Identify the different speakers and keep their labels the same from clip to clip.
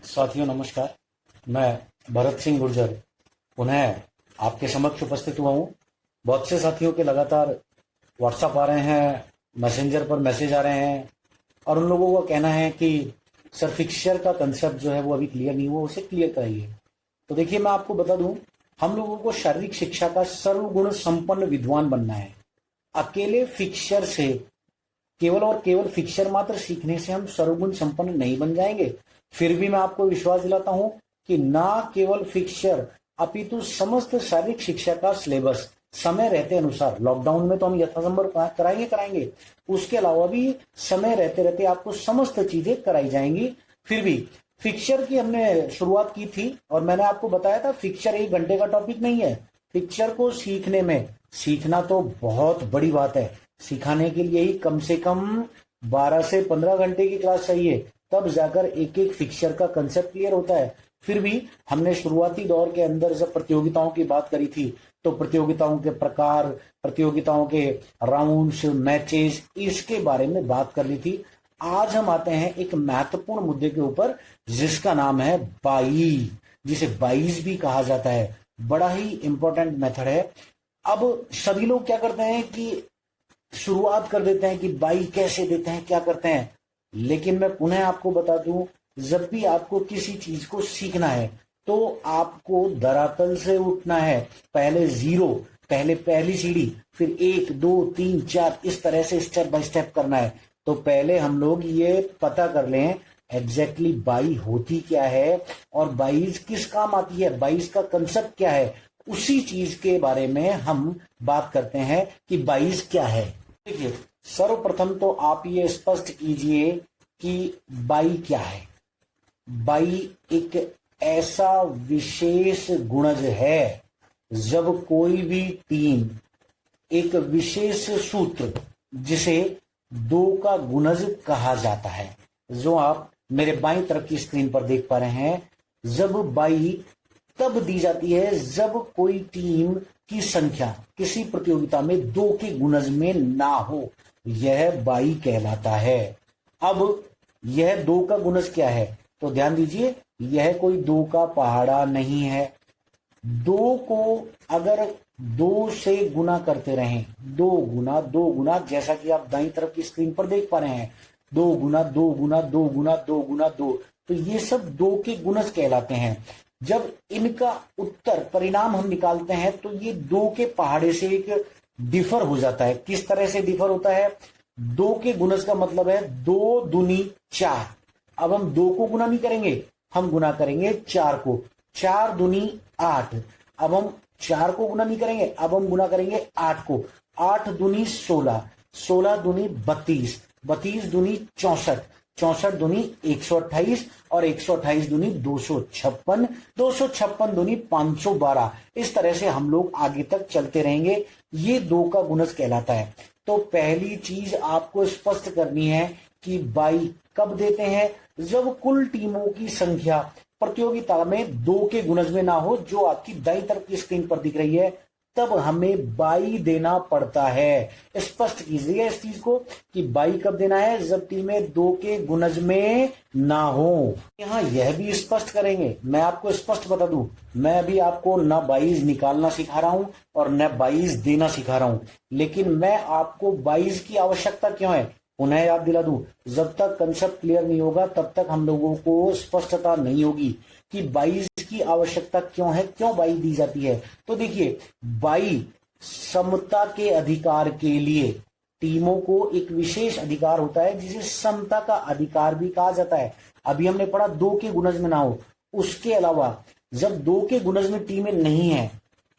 Speaker 1: साथियों नमस्कार। मैं भरत सिंह गुर्जर पुनः आपके समक्ष उपस्थित हुआ हूँ। बहुत से साथियों के लगातार व्हाट्सएप आ रहे हैं, मैसेंजर पर मैसेज आ रहे हैं और उन लोगों का कहना है कि सर फिक्सचर का कंसेप्ट जो है वो अभी क्लियर नहीं हुआ, उसे क्लियर कराइए। तो देखिए, मैं आपको बता दूं, हम लोगों को शारीरिक शिक्षा का सर्वगुण संपन्न विद्वान बनना है। अकेले फिक्सचर से केवल और केवल फिक्सचर मात्र सीखने से हम सर्वगुण संपन्न नहीं बन जाएंगे। फिर भी मैं आपको विश्वास दिलाता हूं कि ना केवल फिक्सचर अपितु समस्त शारीरिक शिक्षा का सिलेबस समय रहते अनुसार, लॉकडाउन में तो हम यथासंभव कराएंगे, उसके अलावा भी समय रहते रहते आपको समस्त चीजें कराई जाएंगी। फिर भी फिक्सचर की हमने शुरुआत की थी और मैंने आपको बताया था फिक्सचर 1 घंटे का टॉपिक नहीं है। फिक्सचर को सीखने में, सीखना तो बहुत बड़ी बात है, सिखाने के लिए ही कम से कम 12 से 15 घंटे की क्लास चाहिए, तब जाकर एक एक फिक्सचर का कंसेप्ट क्लियर होता है। फिर भी हमने शुरुआती दौर के अंदर जब प्रतियोगिताओं की बात करी थी तो प्रतियोगिताओं के प्रकार, प्रतियोगिताओं के राउंड्स, मैचेस, इसके बारे में बात कर ली थी। आज हम आते हैं एक महत्वपूर्ण मुद्दे के ऊपर जिसका नाम है बाई, जिसे बाईज भी कहा जाता है। बड़ा ही इंपॉर्टेंट मेथड है। अब सभी लोग क्या करते हैं कि शुरुआत कर देते हैं कि बाई कैसे देते हैं, क्या करते हैं, लेकिन मैं पुनः आपको बता दूं, जब भी आपको किसी चीज को सीखना है तो आपको धरातल से उठना है। पहले जीरो, पहले पहली सीढ़ी, फिर 1 2 3 4, इस तरह से स्टेप बाय स्टेप करना है। तो पहले हम लोग ये पता कर लें एग्जैक्टली बाई होती क्या है और बाईज किस काम आती है, बाईज का कंसेप्ट क्या है। उसी चीज के बारे में हम बात करते हैं कि बाईज क्या है। देखिए, सर्वप्रथम तो आप ये स्पष्ट कीजिए कि बाई क्या है। बाई एक ऐसा विशेष गुणज है जब कोई भी टीम एक विशेष सूत्र जिसे 2 का गुणज कहा जाता है, जो आप मेरे बाईं तरफ की स्क्रीन पर देख पा रहे हैं, जब बाई तब दी जाती है जब कोई टीम की संख्या किसी प्रतियोगिता में 2 के गुणज में ना हो, यह बाई कहलाता है। अब यह 2 का गुणज क्या है, तो ध्यान दीजिए, यह कोई 2 का पहाड़ा नहीं है। 2 को अगर 2 से गुना करते रहें, 2 गुना 2 गुना, जैसा कि आप दाईं तरफ की स्क्रीन पर देख पा रहे हैं, 2 गुना 2 गुना 2 गुना 2 गुना 2, तो ये सब 2 के गुणज कहलाते हैं। जब इनका उत्तर परिणाम हम निकालते हैं तो ये 2 के पहाड़े से एक डिफर हो जाता है। किस तरह से डिफर होता है, 2 के गुणज का मतलब है 2 दूनी 4। अब हम 2 को गुना नहीं करेंगे, हम गुना करेंगे 4 को। 4 दूनी 8। अब हम 4 को गुना नहीं करेंगे, अब हम गुना करेंगे 8 को। 8 दूनी 16, 16 दूनी 32, 32 दूनी 64, 64 दूनी 128 और 128 दूनी 256, 256 दूनी 512। इस तरह से हम लोग आगे तक चलते रहेंगे। ये 2 का गुणज कहलाता है। तो पहली चीज आपको स्पष्ट करनी है कि बाई कब देते हैं, जब कुल टीमों की संख्या प्रतियोगिता में 2 के गुणज में ना हो, जो आपकी दाईं तरफ की स्क्रीन पर दिख रही है, तब हमें बाई देना पड़ता है। स्पष्ट कीजिए इस चीज को कि बाई कब देना है, जब टीमें 2 के गुणज में ना हो। यहां यह भी स्पष्ट करेंगे, मैं आपको स्पष्ट बता दूं, मैं अभी आपको न बाईज निकालना सिखा रहा हूं और न बाईज देना सिखा रहा हूं, लेकिन मैं आपको बाईज की आवश्यकता क्यों है पुनः याद दिला दूं। जब तक कंसेप्ट क्लियर नहीं होगा तब तक हम लोगों को स्पष्टता नहीं होगी कि बाईज की आवश्यकता क्यों है, क्यों बाई दी जाती है। तो देखिए, बाई समता के अधिकार के लिए टीमों को एक विशेष अधिकार होता है जिसे समता का अधिकार भी कहा जाता है। अभी हमने पढ़ा 2 के गुणज में ना हो, उसके अलावा जब 2 के गुणज में टीमें नहीं है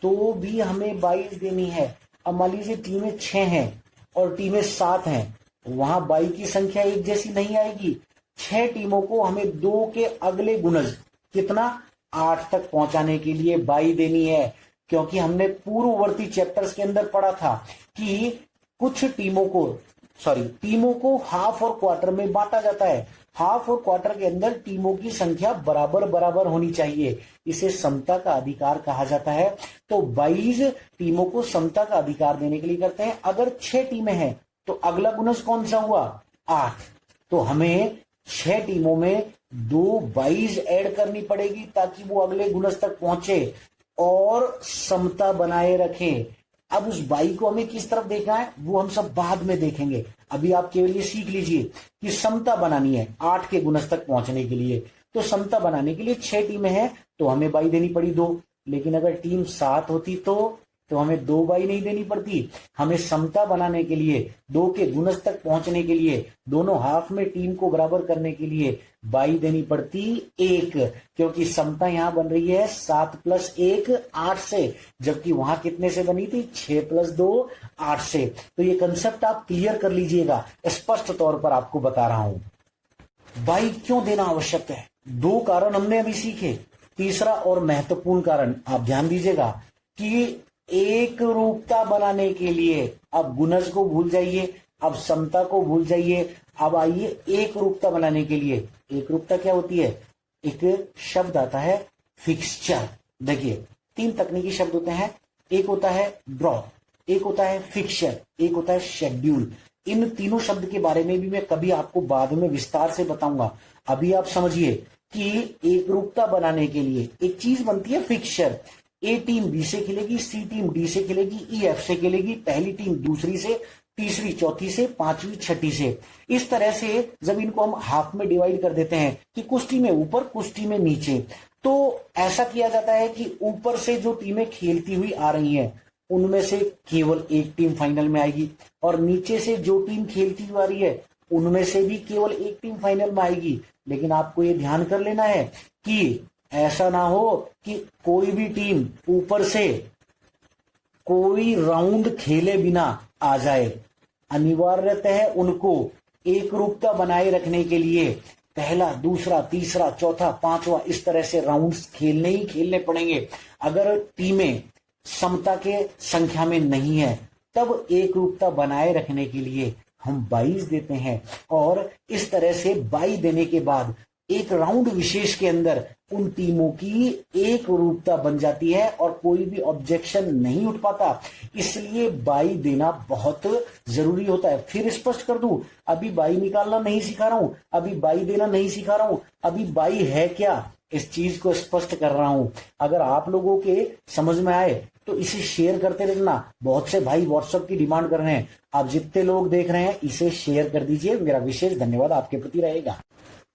Speaker 1: तो भी हमें बाईज देनी है। अब मान लीजिए टीमें 6 हैं और टीमें 7 हैं, वहां बाई की संख्या एक जैसी नहीं आएगी। 6 टीमों को हमें 2 के अगले गुणज कितना 8 तक पहुंचाने के लिए बाई देनी है, क्योंकि हमने पूर्ववर्ती चैप्टर्स के अंदर पढ़ा था कि कुछ टीमों को हाफ और क्वार्टर में बांटा जाता है। हाफ और क्वार्टर के अंदर टीमों की संख्या बराबर बराबर होनी चाहिए, इसे समता का अधिकार कहा जाता है। तो 22 टीमों को समता का अधिकार देने के लिए करते हैं। अगर 6 टीमें हैं तो अगला गुणज कौन सा हुआ, 8। तो हमें 6 टीमों में दो बाईज ऐड करनी पड़ेगी ताकि वो अगले गुणज तक पहुंचे और समता बनाए रखे। अब उस बाई को हमें किस तरफ देखना है वो हम सब बाद में देखेंगे। अभी आप केवल ये सीख लीजिए कि समता बनानी है 8 के गुणज तक पहुंचने के लिए। तो समता बनाने के लिए 6 टीमें हैं तो हमें बाई देनी पड़ी 2, लेकिन अगर टीम 7 होती तो हमें 2 बाई नहीं देनी पड़ती। हमें समता बनाने के लिए 2 के गुणज तक पहुंचने के लिए दोनों हाफ में टीम को बराबर करने के लिए बाई देनी पड़ती 1, क्योंकि समता यहां बन रही है 7 + 1 8 से, जबकि वहां कितने से बनी थी 6 + 2 8 से। तो ये कंसेप्ट आप क्लियर कर लीजिएगा, स्पष्ट तौर पर आपको बता रहा हूं। बाई क्यों देना आवश्यक है? 2 कारण हमने अभी सीखे। तीसरा और महत्वपूर्ण कारण आप ध्यान दीजिएगा कि एक रूपता बनाने के लिए, अब गुणज को भूल जाइए, अब समता को भूल जाइए, अब आइए एक रूपता बनाने के लिए। एक रूपता क्या होती है? एक शब्द आता है फिक्सचर। देखिए 3 तकनीकी शब्द होते हैं, एक होता है ड्रॉ, एक होता है फिक्सचर, एक होता है शेड्यूल। इन तीनों शब्द के बारे में भी मैं कभी आपको बाद में विस्तार से बताऊंगा। अभी आप समझिए कि एक रूपता बनाने के लिए एक चीज बनती है फिक्सचर। ए टीम बी से खेलेगी, सी टीम डी से खेलेगी, ई एफ से खेलेगी, पहली टीम दूसरी से, तीसरी चौथी से, पांचवी छठी से। इस तरह से जब इनको हम हाफ में डिवाइड कर देते हैं कि कुछ टीमें ऊपर कुछ टीमें नीचे, तो ऐसा किया जाता है कि ऊपर से जो टीमें खेलती हुई आ रही हैं उनमें से केवल एक टीम फाइनल में आएगी, और नीचे से जो टीम खेलती हुई आ रही है उनमें से भी केवल एक टीम फाइनल में आएगी। लेकिन आपको ये ध्यान कर लेना है कि ऐसा ना हो कि कोई भी टीम ऊपर से कोई राउंड खेले बिना आ जाए। अनिवार्यतः उनको एक रूपता बनाए रखने के लिए पहला, दूसरा, तीसरा, चौथा, पांचवा इस तरह से राउंड्स खेलने ही खेलने पड़ेंगे। अगर टीमें समता के संख्या में नहीं है तब एक रूपता बनाए रखने के लिए हम 22 देते हैं, और इस तरह से 22 देने के बाद एक राउंड विशेष के अंदर उन टीमों की एक रूपता बन जाती है और कोई भी ऑब्जेक्शन नहीं उठ पाता। इसलिए 22 देना बहुत जरूरी होता है। फिर स्पष्ट कर दूं, अभी 22 निकालना नहीं सिखा रहा हूं, अभी 22 देना नहीं सिखा रहा हूं, अभी 22 है क्या इस चीज को स्पष्ट कर रहा हूं। अगर आप लोगों के समझ में आए तो इसे शेयर करते रहना। बहुत से भाई व्हाट्सएप की डिमांड कर रहे हैं, आप जितने लोग देख रहे हैं इसे शेयर कर दीजिए, मेरा विशेष धन्यवाद आपके प्रति रहेगा।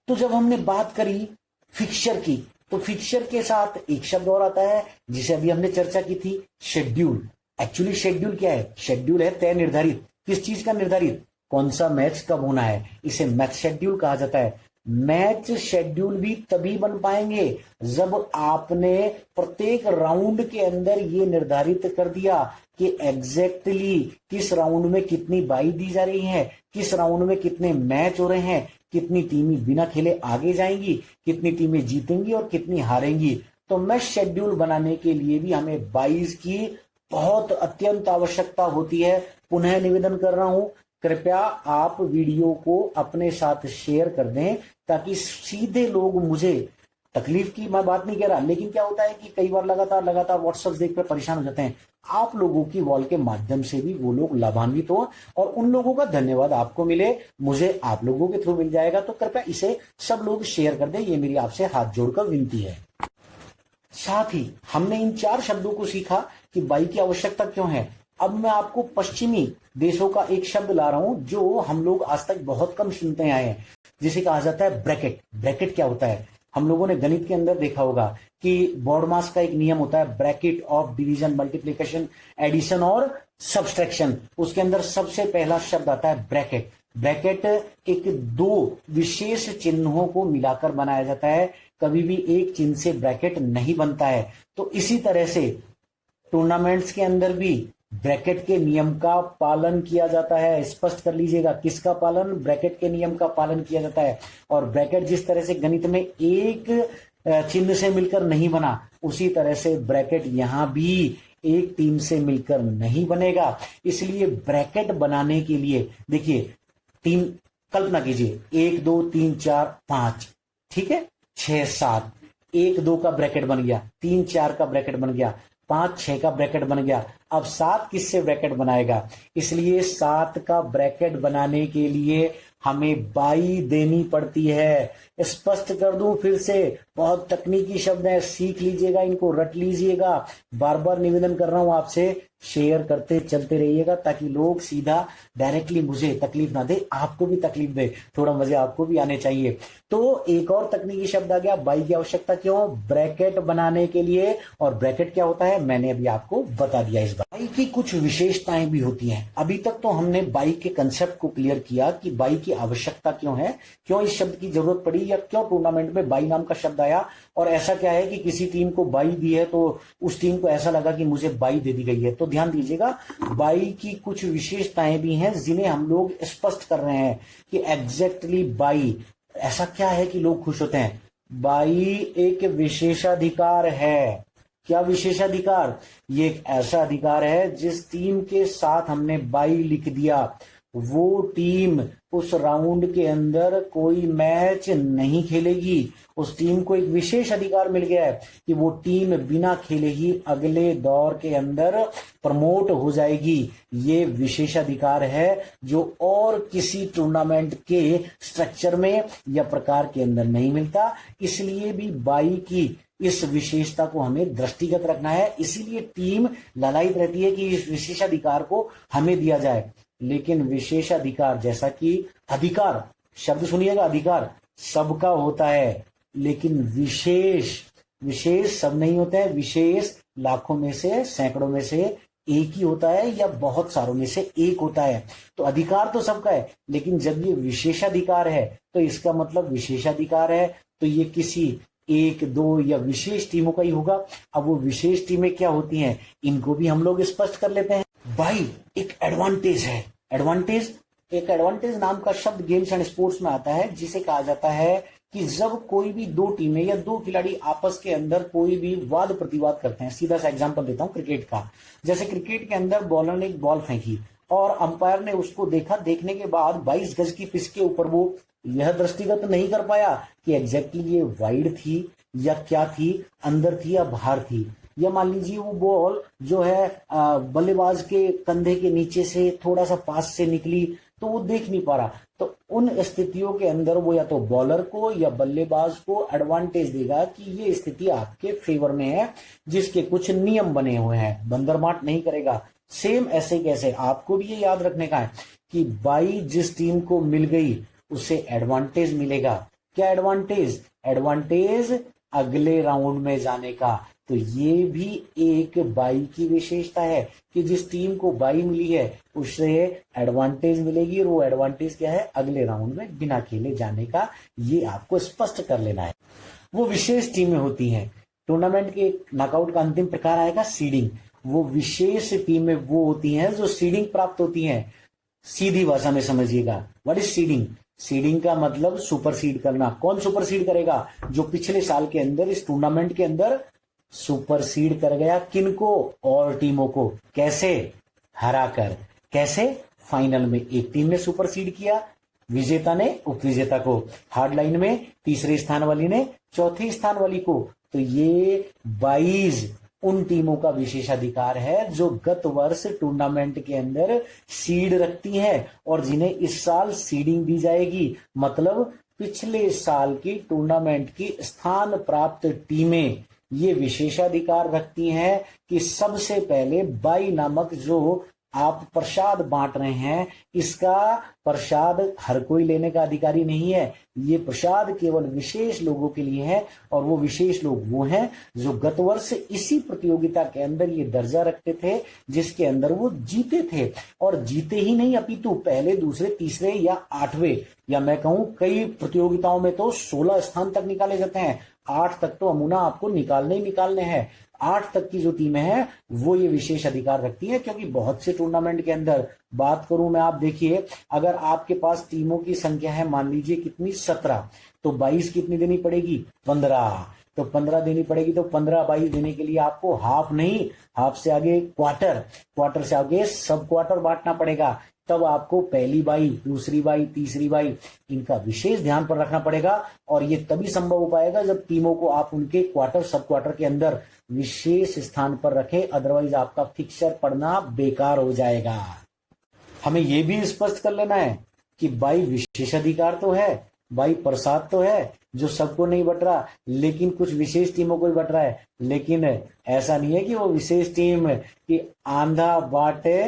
Speaker 1: तो जब हमने बात करी फिक्सचर की, तो फिक्सचर के साथ एक शब्द और आता है जिसे अभी हमने चर्चा की थी, शेड्यूल। एक्चुअली शेड्यूल क्या है? शेड्यूल है तय निर्धारित। किस चीज का निर्धारित? कौन सा मैच कब होना है, इसे मैच शेड्यूल कहा जाता है। मैच शेड्यूल भी तभी बन पाएंगे जब आपने प्रत्येक राउंड के अंदर ये निर्धारित कर दिया कि एग्जैक्टली किस राउंड में कितनी बाई दी जा रही है, किस राउंड में कितने मैच हो रहे हैं, कितनी टीमें बिना खेले आगे जाएंगी, कितनी टीमें जीतेंगी और कितनी हारेंगी। तो मैच शेड्यूल बनाने के लिए भी हमें 22 की बहुत अत्यंत आवश्यकता होती है। पुनः निवेदन कर रहा हूं, कृपया आप वीडियो को अपने साथ शेयर कर दें ताकि सीधे लोग, मुझे तकलीफ की मैं बात नहीं कह रहा, लेकिन क्या होता है कि कई बार लगातार व्हाट्सएप देख कर परेशान हो जाते हैं। आप लोगों की वॉल के माध्यम से भी वो लोग लाभान्वित हो और उन लोगों का धन्यवाद आपको मिले, मुझे आप लोगों के थ्रू मिल जाएगा। तो कृपया इसे सब लोग शेयर कर दें, ये मेरी आपसे हाथ जोड़कर विनती है। साथ ही हमने इन 4 शब्दों को सीखा कि बाई की आवश्यकता क्यों है। अब मैं आपको पश्चिमी देशों का एक शब्द ला रहा हूं जो हम लोग आज तक बहुत कम सुनते आए हैं, जिसे कहा जाता है ब्रैकेट। ब्रैकेट क्या होता है? हम लोगों ने गणित के अंदर देखा होगा कि बॉडमास का एक नियम होता है, bracket of division, multiplication, addition और सब्सट्रैक्शन। उसके अंदर सबसे पहला शब्द आता है ब्रैकेट। ब्रैकेट एक 2 विशेष चिन्हों को मिलाकर बनाया जाता है, कभी भी एक चिन्ह से ब्रैकेट नहीं बनता है। तो इसी तरह से टूर्नामेंट्स के अंदर भी ब्रैकेट के नियम का पालन किया जाता है। स्पष्ट कर लीजिएगा, किसका पालन? ब्रैकेट के नियम का पालन किया जाता है। और ब्रैकेट जिस तरह से गणित में एक चिन्ह से मिलकर नहीं बना, उसी तरह से ब्रैकेट यहां भी एक टीम से मिलकर नहीं बनेगा। इसलिए ब्रैकेट बनाने के लिए देखिए, टीम कल्पना कीजिए 1 2 3 4 5, ठीक है, 6 7, 1 2 का ब्रैकेट बन गया, 3 4 का ब्रैकेट बन गया, 5 6 का ब्रैकेट बन गया। अब 7 किससे ब्रैकेट बनाएगा? इसलिए 7 का ब्रैकेट बनाने के लिए हमें बाई देनी पड़ती है। स्पष्ट कर दूं फिर से, बहुत तकनीकी शब्द है, सीख लीजिएगा, इनको रट लीजिएगा। बार बार निवेदन कर रहा हूं आपसे, शेयर करते चलते रहिएगा ताकि लोग सीधा डायरेक्टली मुझे तकलीफ ना दे, आपको भी तकलीफ दे, थोड़ा मजे आपको भी आने चाहिए। तो एक और तकनीकी शब्द आ गया, बाई की आवश्यकता क्यों? ब्रैकेट बनाने के लिए। और ब्रैकेट क्या होता है मैंने अभी आपको बता दिया। इस बाई की कुछ विशेषताएं भी होती हैं। अभी तक तो हमने बाई के कंसेप्ट को क्लियर किया कि बाई की आवश्यकता क्यों है, क्यों इस शब्द की जरूरत पड़ी, या क्यों टूर्नामेंट में बाई नाम का शब्द आया, और ऐसा क्या है कि किसी टीम को बाई दी है तो उस टीम को ऐसा लगा कि मुझे बाई दे दी गई है। तो ध्यान दीजिएगा, बाई की कुछ विशेषताएं भी हैं जिन्हें हम लोग स्पष्ट कर रहे हैं कि एग्जैक्टली बाई ऐसा क्या है कि लोग खुश होते हैं। बाई एक विशेषाधिकार है। क्या विशेषाधिकार? ये एक ऐसा अधिकार है जिस टीम के साथ हमने बाई लिख दिया वो टीम उस राउंड के अंदर कोई मैच नहीं खेलेगी। उस टीम को एक विशेष अधिकार मिल गया है कि वो टीम बिना खेले ही अगले दौर के अंदर प्रमोट हो जाएगी। ये विशेषाधिकार है जो और किसी टूर्नामेंट के स्ट्रक्चर में या प्रकार के अंदर नहीं मिलता। इसलिए भी बाई की इस विशेषता को हमें दृष्टिगत रखना है। इसीलिए टीम ललायित रहती है कि इस विशेषाधिकार को हमें दिया जाए। लेकिन विशेषाधिकार, जैसा कि अधिकार शब्द सुनिएगा, अधिकार सबका होता है, लेकिन विशेष सब नहीं होते हैं। विशेष लाखों में से, सैकड़ों में से एक ही होता है या बहुत सारों में से एक होता है। तो अधिकार तो सबका है, लेकिन जब ये विशेषाधिकार है तो इसका मतलब विशेषाधिकार है, तो ये किसी एक दो या विशेष टीमों का ही होगा। अब वो विशेष टीमें क्या होती हैं इनको भी हम लोग स्पष्ट कर लेते हैं। बाई एक एडवांटेज है। एक एडवांटेज नाम का शब्द गेम्स एंड स्पोर्ट्स में आता है, जिसे कहा जाता है कि जब कोई भी दो टीमें या दो खिलाड़ी आपस के अंदर कोई भी वाद प्रतिवाद करते हैं। सीधा सा एग्जांपल देता हूं क्रिकेट का। जैसे क्रिकेट के अंदर बॉलर ने एक बॉल फेंकी और अंपायर ने उसको देखा, देखने के बाद 22 गज की पिच के ऊपर वो यह दृष्टिगत नहीं कर पाया कि एग्जैक्टली ये वाइड थी या क्या थी, अंदर थी या बाहर थी। या मान लीजिए वो बॉल जो है बल्लेबाज के कंधे के नीचे से थोड़ा सा पास से निकली तो वो देख नहीं पा रहा। तो उन स्थितियों के अंदर वो या तो बॉलर को या बल्लेबाज को एडवांटेज देगा कि ये स्थिति आपके फेवर में है, जिसके कुछ नियम बने हुए हैं, बंदरमाट नहीं करेगा। सेम ऐसे कैसे आपको भी ये याद रखने का है कि बाई जिस टीम को मिल गई उसे एडवांटेज मिलेगा। क्या एडवांटेज? एडवांटेज अगले राउंड में जाने का। तो ये भी एक बाई की विशेषता है कि जिस टीम को बाई मिली है उससे एडवांटेज मिलेगी, और वो एडवांटेज क्या है? अगले राउंड में बिना खेले जाने का। ये आपको स्पष्ट कर लेना है। वो विशेष टीमें होती हैं। टूर्नामेंट के नॉकआउट का अंतिम प्रकार आएगा सीडिंग। वो विशेष टीमें वो होती हैं जो सीडिंग प्राप्त होती हैं। सीधी भाषा में समझिएगा, व्हाट इज सीडिंग? सीडिंग का मतलब सुपर सीड करना। कौन सुपर सीड करेगा? जो पिछले साल के अंदर इस टूर्नामेंट के अंदर सुपर सीड कर गया। किनको? और टीमों को। कैसे? हराकर। कैसे? फाइनल में एक टीम ने सुपर सीड किया, विजेता ने उपविजेता को, हार्ड लाइन में तीसरे स्थान वाली ने चौथे स्थान वाली को। तो ये 22 उन टीमों का विशेषाधिकार है जो गत वर्ष टूर्नामेंट के अंदर सीड रखती हैं और जिन्हें इस साल सीडिंग दी जाएगी। मतलब पिछले साल की टूर्नामेंट की स्थान प्राप्त टीमें ये विशेषाधिकार रखती हैं कि सबसे पहले बाई नामक जो आप प्रसाद बांट रहे हैं, इसका प्रसाद हर कोई लेने का अधिकारी नहीं है। ये प्रसाद केवल विशेष लोगों के लिए है, और वो विशेष लोग वो हैं जो गत वर्ष इसी प्रतियोगिता के अंदर ये दर्जा रखते थे जिसके अंदर वो जीते थे। और जीते ही नहीं अपितु पहले, दूसरे, तीसरे या 8वें, या मैं कहूं कई प्रतियोगिताओं में तो 16 स्थान तक निकाले जाते हैं। 8 तक तो अमूना आपको निकालने ही निकालने हैं। 8 तक की जो टीमें हैं वो ये विशेष अधिकार रखती है, क्योंकि बहुत से टूर्नामेंट के अंदर बात करूं मैं, आप देखिए अगर आपके पास टीमों की संख्या है मान लीजिए कितनी, 17, तो 22 कितनी देनी पड़ेगी? 15। तो 15 देनी पड़ेगी। तो 15 22 देने के लिए आपको हाफ नहीं, हाफ से आगे क्वार्टर, क्वार्टर से आगे सब क्वार्टर बांटना पड़ेगा। तब आपको पहली बाई, दूसरी बाई, तीसरी बाई, इनका विशेष ध्यान पर रखना पड़ेगा। और ये तभी संभव हो पाएगा जब टीमों को आप उनके क्वार्टर, सब क्वार्टर के अंदर विशेष स्थान पर रखें, अदरवाइज आपका फिक्सर पढ़ना बेकार हो जाएगा। हमें यह भी स्पष्ट कर लेना है कि बाई विशेषाधिकार तो है, बाई प्रसाद तो है जो सबको नहीं बट रहा, लेकिन कुछ विशेष टीमों को ही बट रहा है। लेकिन ऐसा नहीं है कि वो विशेष टीम कि आंधा बांटे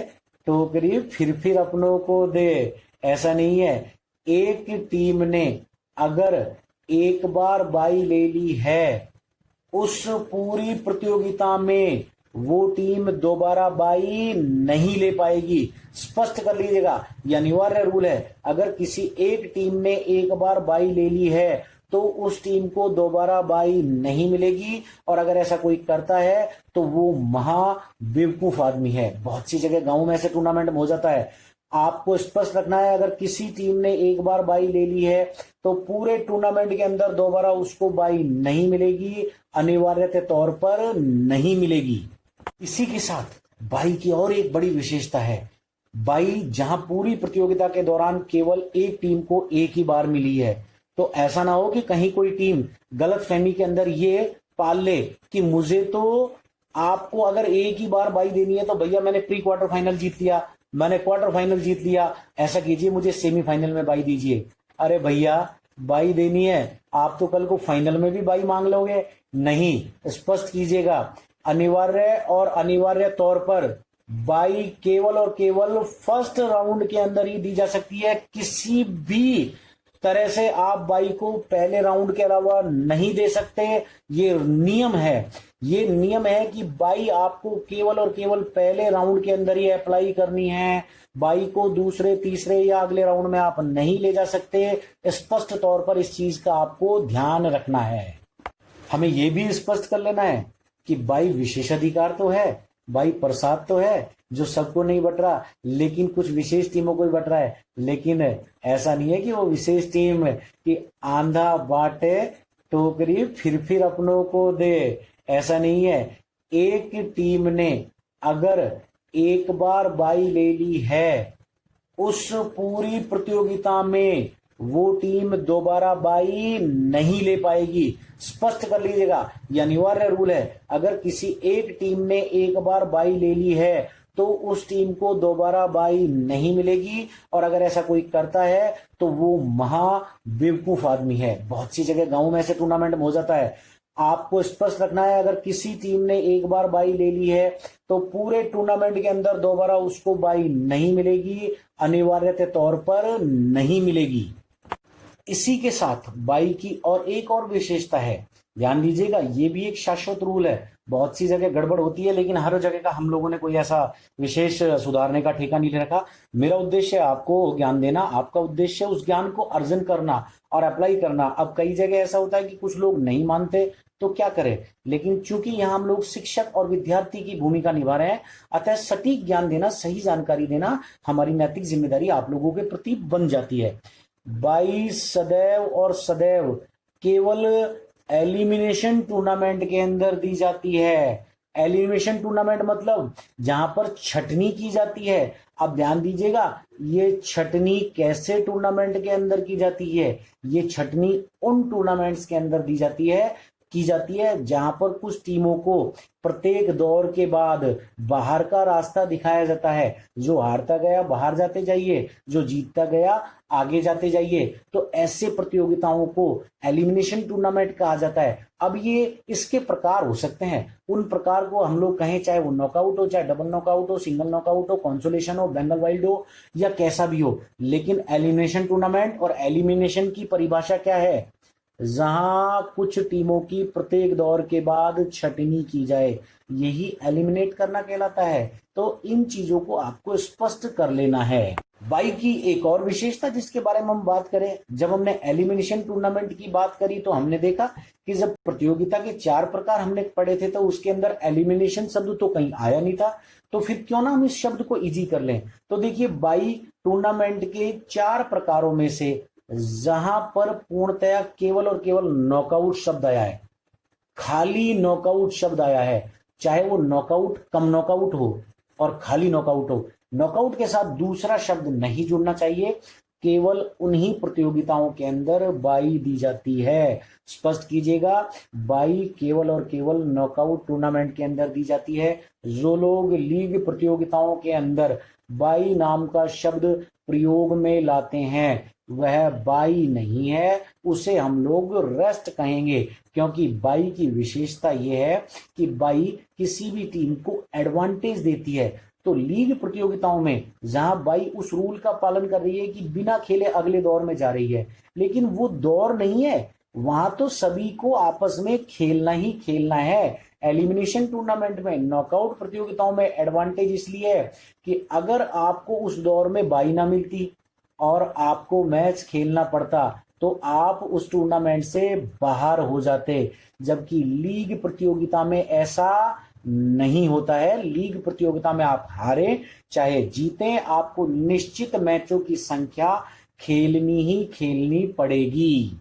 Speaker 1: टोकरी फिर अपनों को दे, ऐसा नहीं है। एक टीम ने अगर एक बार बाई ले ली है, उस पूरी प्रतियोगिता में वो टीम दोबारा बाई नहीं ले पाएगी। स्पष्ट कर लीजिएगा, ये अनिवार्य रूल है। अगर किसी एक टीम ने एक बार बाई ले ली है तो उस टीम को दोबारा बाई नहीं मिलेगी, और अगर ऐसा कोई करता है तो वो महा बेवकूफ आदमी है। बहुत सी जगह गांव में ऐसे टूर्नामेंट में हो जाता है। आपको स्पष्ट रखना है, अगर किसी टीम ने एक बार बाई ले ली है तो पूरे टूर्नामेंट के अंदर दोबारा उसको बाई नहीं मिलेगी, अनिवार्य तौर पर नहीं मिलेगी। इसी के साथ बाई की और एक बड़ी विशेषता है, बाई जहां पूरी प्रतियोगिता के दौरान केवल एक टीम को एक ही बार मिली है, तो ऐसा ना हो कि कहीं कोई टीम गलत फहमी के अंदर ये पाल ले कि मुझे तो, आपको अगर एक ही बार बाई देनी है तो भैया मैंने प्री क्वार्टर फाइनल जीत लिया, मैंने क्वार्टर फाइनल जीत लिया, ऐसा कीजिए मुझे सेमीफाइनल में बाई दीजिए। अरे भैया, बाई देनी है आप तो कल को फाइनल में भी बाई मांग लोगे? नहीं, स्पष्ट कीजिएगा। अनिवार्य और अनिवार्य तौर पर बाई केवल और केवल फर्स्ट राउंड के अंदर ही दी जा सकती है। किसी भी तरह से आप बाई को पहले राउंड के अलावा नहीं दे सकते। ये नियम है, ये नियम है कि बाई आपको केवल और केवल पहले राउंड के अंदर ही अप्लाई करनी है। बाई को दूसरे, तीसरे या अगले राउंड में आप नहीं ले जा सकते। स्पष्ट तौर पर इस चीज का आपको ध्यान रखना है। हमें यह भी स्पष्ट कर लेना है कि बाई विशेषाधिकार तो है, बाई प्रसाद तो है जो सबको नहीं बट रहा, लेकिन कुछ विशेष टीमों को ही बट रहा है। लेकिन ऐसा नहीं है कि वो विशेष टीम कि आंधा बांटे टोकरी फिर अपनों को दे, ऐसा नहीं है। एक टीम ने अगर एक बार बाई ले ली है, उस पूरी प्रतियोगिता में वो टीम दोबारा बाई नहीं ले पाएगी। स्पष्ट कर लीजिएगा, यह अनिवार्य रूल है। अगर किसी एक टीम ने एक बार बाई ले ली है तो उस टीम को दोबारा बाई नहीं मिलेगी, और अगर ऐसा कोई करता है तो वो महा बेवकूफ आदमी है। बहुत सी जगह गांव में ऐसे टूर्नामेंट में हो जाता है। आपको स्पष्ट रखना है, अगर किसी टीम ने एक बार बाई ले ली है तो पूरे टूर्नामेंट के अंदर दोबारा उसको बाई नहीं मिलेगी, अनिवार्य तौर पर नहीं मिलेगी। इसी के साथ बाई की और एक और विशेषता है, ध्यान दीजिएगा, ये भी एक शाश्वत रूल है। बहुत सी जगह गड़बड़ होती है, लेकिन हर जगह का हम लोगों ने कोई ऐसा विशेष सुधारने का ठेका नहीं ले रखा। मेरा उद्देश्य है आपको ज्ञान देना, आपका उद्देश्य है उस ज्ञान को अर्जन करना और अप्लाई करना। अब कई जगह ऐसा होता है कि कुछ लोग नहीं मानते, तो क्या करें, लेकिन चूंकि यहाँ हम लोग शिक्षक और विद्यार्थी की भूमिका निभा रहे हैं, अतः सटीक ज्ञान देना, सही जानकारी देना हमारी नैतिक जिम्मेदारी आप लोगों के प्रति बन जाती है। बाई सदैव और सदैव केवल एलिमिनेशन टूर्नामेंट के अंदर दी जाती है। एलिमिनेशन टूर्नामेंट मतलब जहां पर छटनी की जाती है। अब ध्यान दीजिएगा, ये छटनी कैसे टूर्नामेंट के अंदर की जाती है? ये छटनी उन टूर्नामेंट्स के अंदर की जाती है जहां पर कुछ टीमों को प्रत्येक दौर के बाद बाहर का रास्ता दिखाया जाता है। जो हारता गया बाहर जाते जाइए, जो जीतता गया आगे जाते जाइए। तो ऐसे प्रतियोगिताओं को एलिमिनेशन टूर्नामेंट कहा जाता है। अब ये इसके प्रकार हो सकते हैं, उन प्रकार को हम लोग कहें, चाहे वो नॉकआउट हो, चाहे डबल नॉकआउट हो, सिंगल नॉकआउट हो, कंसोलेशन हो, बेंगल वाइल्ड हो, या कैसा भी हो। लेकिन एलिमिनेशन टूर्नामेंट और एलिमिनेशन की परिभाषा क्या है? जहां कुछ टीमों की प्रत्येक दौर के बाद छटनी की जाए, यही एलिमिनेट करना कहलाता है। तो इन चीजों को आपको स्पष्ट कर लेना है। बाई की एक और विशेषता जिसके बारे में हम बात करें, जब हमने एलिमिनेशन टूर्नामेंट की बात करी तो हमने देखा कि जब प्रतियोगिता के 4 प्रकार हमने पढ़े थे तो उसके अंदर एलिमिनेशन शब्द तो कहीं आया नहीं था। तो फिर क्यों ना हम इस शब्द को इजी कर लें। तो देखिए, बाई टूर्नामेंट के 4 प्रकारों में से जहां पर पूर्णतया केवल और केवल नॉकआउट शब्द आया है, खाली नॉकआउट शब्द आया है, चाहे वो नॉकआउट, कम नॉकआउट हो और खाली नॉकआउट हो, नॉकआउट के साथ दूसरा शब्द नहीं जुड़ना चाहिए। केवल उन्हीं प्रतियोगिताओं के अंदर बाई दी जाती है। स्पष्ट कीजिएगा, बाई केवल और केवल नॉकआउट टूर्नामेंट के अंदर दी जाती है। जो लोग लीग प्रतियोगिताओं के अंदर बाई नाम का शब्द प्रयोग में लाते हैं, वह बाई नहीं है, उसे हम लोग रेस्ट कहेंगे, क्योंकि बाई की विशेषता यह है कि बाई किसी भी टीम को एडवांटेज देती है। तो लीग प्रतियोगिताओं में जहां बाई उस रूल का पालन कर रही है कि बिना खेले अगले दौर में जा रही है, लेकिन वो दौर नहीं है, वहां तो सभी को आपस में खेलना ही खेलना है। एलिमिनेशन टूर्नामेंट में, नॉकआउट प्रतियोगिताओं में एडवांटेज इसलिए है कि अगर आपको उस दौर में बाई ना मिलती और आपको मैच खेलना पड़ता तो आप उस टूर्नामेंट से बाहर हो जाते, जबकि लीग प्रतियोगिता में ऐसा नहीं होता है। लीग प्रतियोगिता में आप हारे चाहे जीते, आपको निश्चित मैचों की संख्या खेलनी ही खेलनी पड़ेगी।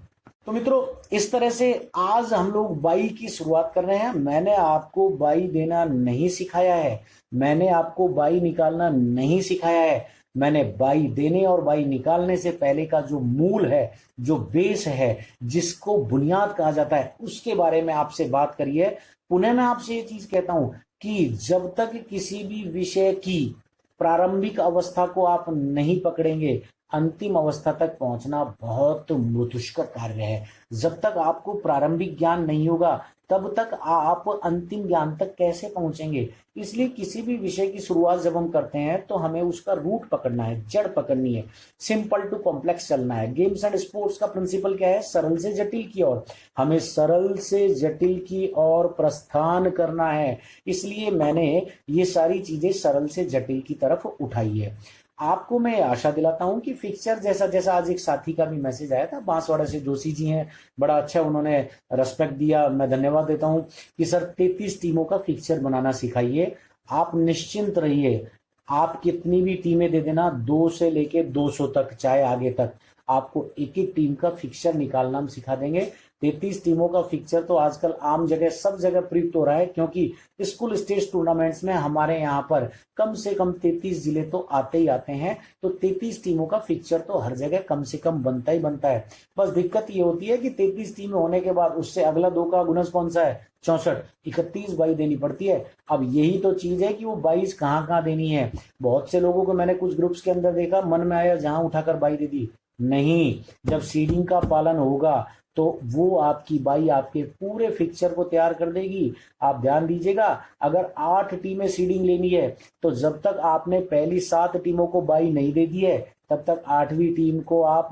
Speaker 1: तो मित्रों, इस तरह से आज हम लोग बाई की शुरुआत कर रहे हैं। मैंने आपको बाई देना नहीं सिखाया है, मैंने आपको बाई निकालना नहीं सिखाया है। मैंने बाई देने और बाई निकालने से पहले का जो मूल है, जो बेस है, जिसको बुनियाद कहा जाता है, उसके बारे में आपसे बात करी है। पुनः मैं आपसे ये चीज कहता हूं कि जब तक किसी भी विषय की प्रारंभिक अवस्था को आप नहीं पकड़ेंगे, अंतिम अवस्था तक पहुंचना बहुत दुष्कर कार्य है। जब तक आपको प्रारंभिक ज्ञान नहीं होगा, तब तक आप अंतिम ज्ञान तक कैसे पहुंचेंगे। इसलिए किसी भी विषय की शुरुआत जब हम करते हैं तो हमें उसका रूट पकड़ना है, जड़ पकड़नी है, सिंपल टू कॉम्प्लेक्स चलना है। गेम्स एंड स्पोर्ट्स का प्रिंसिपल क्या है? सरल से जटिल की ओर। हमें सरल से जटिल की ओर प्रस्थान करना है, इसलिए मैंने ये सारी चीजें सरल से जटिल की तरफ उठाई है। आपको मैं आशा दिलाता हूं कि फिक्सचर जैसा जैसा आज एक साथी का भी मैसेज आया था, बांसवाड़ा से जोशी जी हैं, बड़ा अच्छा उन्होंने रेस्पेक्ट दिया, मैं धन्यवाद देता हूं कि सर 33 टीमों का फिक्सचर बनाना सिखाइए। आप निश्चिंत रहिए, आप कितनी भी टीमें दे देना, 2 से लेके 200 तक, चाहे आगे तक, आपको एक एक टीम का फिक्सचर निकालना हम सिखा देंगे। 33 टीमों का फिक्सचर तो आजकल आम जगह सब जगह प्रयुक्त हो रहा है, क्योंकि स्कूल स्टेज टूर्नामेंट्स में हमारे यहाँ पर कम से कम 33 जिले तो आते ही आते हैं। तो 33 टीमों का फिक्सचर तो हर जगह कम से कम बनता ही बनता है। बस दिक्कत ये होती है कि 33 टीमें होने के बाद उससे अगला 2 का गुणज कौन सा है? 64, 31 बाई देनी पड़ती है। अब यही तो चीज है कि वो 22 कहाँ देनी है। बहुत से लोगों को मैंने कुछ ग्रुप्स के अंदर देखा, मन में आया जहां उठाकर बाई दे दी। नहीं, जब सीडिंग का पालन होगा तो वो आपकी बाई आपके पूरे फिक्सचर को तैयार कर देगी। आप ध्यान दीजिएगा, अगर 8 टीमें सीडिंग लेनी है तो जब तक आपने पहली 7 टीमों को बाई नहीं दे दी है, तब तक 8वीं टीम को आप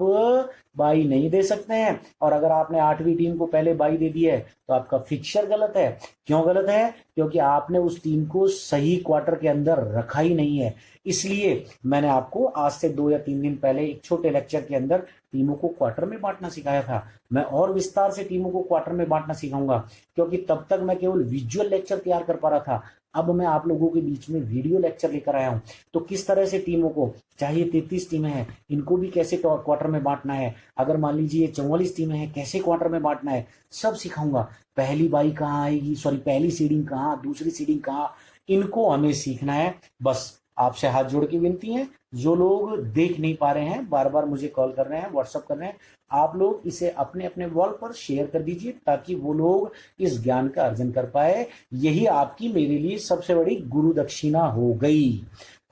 Speaker 1: बाई नहीं दे सकते हैं। और अगर आपने 8वीं टीम को पहले बाई दे दी है तो आपका फिक्सचर गलत है। क्यों गलत है? क्योंकि आपने उस टीम को सही क्वार्टर के अंदर रखा ही नहीं है। इसलिए मैंने आपको आज से 2 या 3 दिन पहले एक छोटे लेक्चर के अंदर टीमों को क्वार्टर में बांटना सिखाया था। मैं और विस्तार से टीमों को क्वार्टर में बांटना सिखाऊंगा, क्योंकि तब तक मैं केवल विजुअल लेक्चर तैयार कर पा रहा था। अब मैं आप लोगों के बीच में वीडियो लेक्चर लेकर आया हूं। तो किस तरह से टीमों को, चाहे 33 टीमें हैं, इनको भी कैसे क्वार्टर में बांटना है, अगर मान लीजिए 44 टीमें हैं, कैसे क्वार्टर में बांटना है, सब सिखाऊंगा। पहली बाई कहाँ आएगी, सॉरी पहली सीडिंग कहाँ, दूसरी सीडिंग कहाँ, इनको हमें सीखना है। बस आपसे हाथ जोड़ के विनती है, जो लोग देख नहीं पा रहे हैं, बार बार मुझे कॉल कर रहे हैं, व्हाट्सअप कर रहे हैं, आप लोग इसे अपने अपने वॉल पर शेयर कर दीजिए ताकि वो लोग इस ज्ञान का अर्जन कर पाए। यही आपकी मेरे लिए सबसे बड़ी गुरु दक्षिणा हो गई।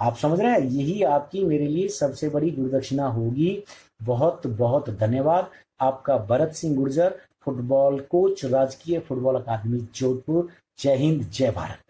Speaker 1: आप समझ रहे हैं, यही आपकी मेरे लिए सबसे बड़ी गुरु दक्षिणा होगी। बहुत बहुत धन्यवाद। आपका भरत सिंह गुर्जर, फुटबॉल कोच, राजकीय फुटबॉल अकादमी जोधपुर। जय हिंद, जय भारत।